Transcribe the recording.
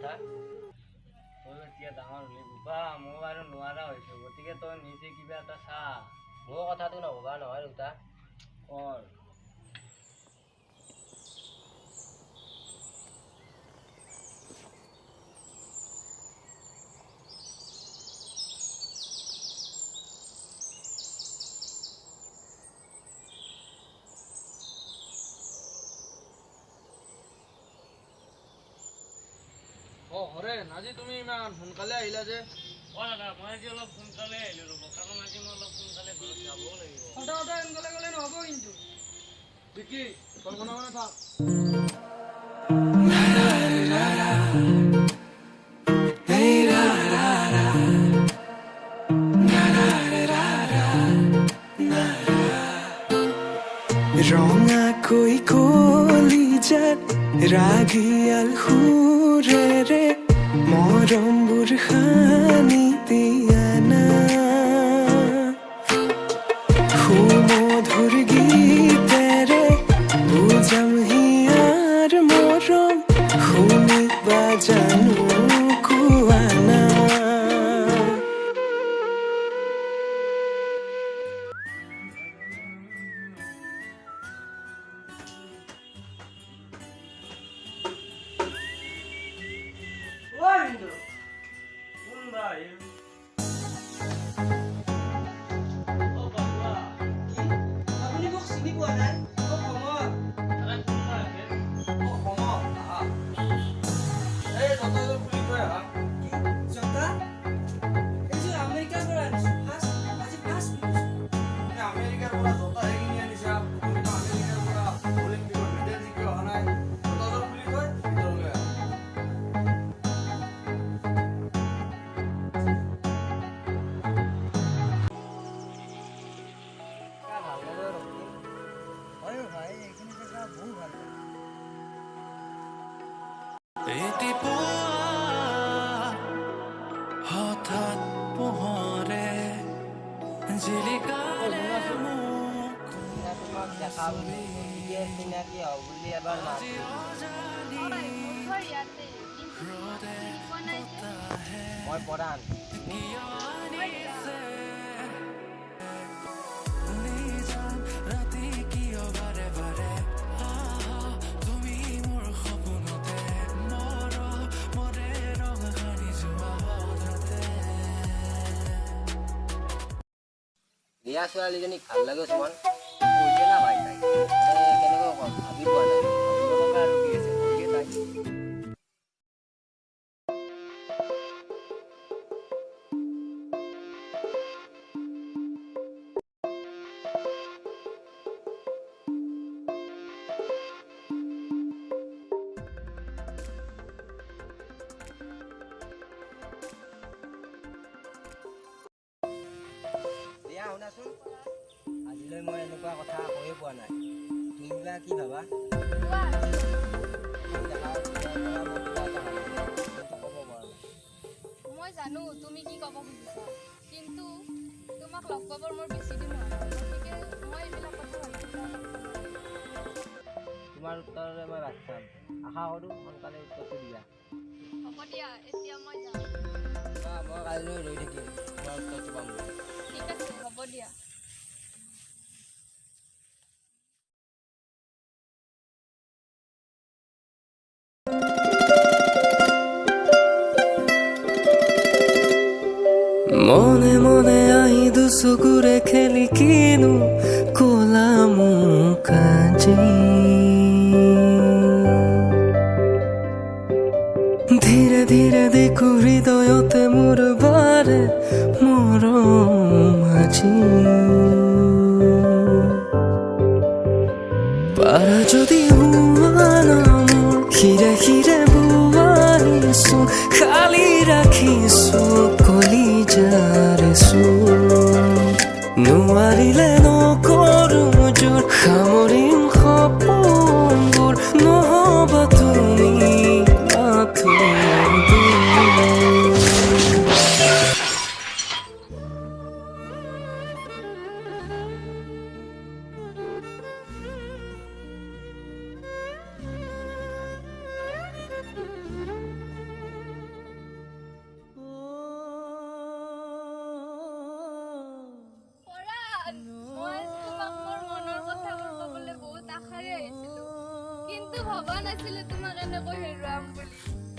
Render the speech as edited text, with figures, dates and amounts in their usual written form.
কথা তোৰ এতিয়া ডাঙৰ হ'লি বুবা মই বাৰু নোৱাৰা হৈছোঁ গতিকে তই নিজে কিবা এটা চা মোৰ কথাটো নভবা নহয় দেউতা কৰ হৰেণ আজি তুমি ইমান সোনকালে আহিলা যে দাদা মই আজি অলপ সোনকালে আহিলোঁ ৰ'ব কাৰণ আজি মই অলপ সোনকালে ঘৰত যাবও লাগিব সদায় সোনকালে গ'লে নহ'ব কিন্তু বিকি কল্পনা মানে থাক ৰঙা কৈ কলিজাত ৰাগিয়াল সুৰেৰে মৰমবোৰ সানি দিয়া না সুমধুৰ গীতেৰে বুজাম হিয়াৰ মৰম শুনিবা জানো কোৱা না আপুনি মোক চিনি পোৱা নাই এই জতাযোৰ খুলি থৈ আহা জতা এইযোৰ আমেৰিকাৰ পৰা আনিছো আজি ফাৰ্ষ্ট আমেৰিকাৰ পৰা জতাহে কিনি আনিছা তুমিতো আমেৰিকাৰ পৰা অলিম্পিকৰ মেডেল জিকি অহা নাই জতাযোৰ খুলি থৈ ভিতৰলৈ আহা হঠাৎ পোহৰে জিলিকালে তোমাক দেখা বুলি গতিকে চিনাকি হওঁ বুলি এবাৰ মাতিলোঁ মই পৰাণ ৰাতি কিয় বাৰে বাৰে তুমি মোৰ সপোনতে মৰে ৰং সানি যোৱা হঠাতে বিয়া ছোৱালীজনীক ভাল লাগে সুমন কৈছে না ভাই তাই কেনেকৈ ক'ম ভাবি পোৱা নাই ভাবিব লগা আৰু কি আছে কৈছে তাই দিয়া শুনাচোন আজিলৈ মই এনেকুৱা কথা কৈয়ে পোৱা নাই তুমি বা কি ভাবা মই জানো তুমি কি ক'ব খুজিছা কিন্তু তোমাক লগ পাবৰ মোৰ বেছি দিন হোৱা নাই গতিকে মই এইবিলাক কথা ভাবিছোঁ তোমাৰ উত্তৰৰে মই বাট চাম আশা কৰোঁ সোনকালে উত্তৰটো দিয়া হ'ব দিয়া এতিয়া মই যাম মই কাইলৈ ৰৈ থাকিম তোমাৰ উত্তৰটো পাম বুলি ঠিক আছে হ'ব দিয়া মনে মনে আহি দুচকুৰে খেলি কিনো কলা মোক আজি ধীৰে ধীৰে দেখো হৃদয়তে মোৰ বাৰে মৰম আজি পাৰা যদি হোৱা না মোৰ খিৰে খিৰে বোৱাৰিছো খালি ৰাখিছো কলিজাৰে নোৱাৰিলে নকৰো জোৰ সামৰিম সপোনবোৰ নহবা তুমি ভবা নাছিলো তোমাক এনেকৈ হেৰুৱাম বুলি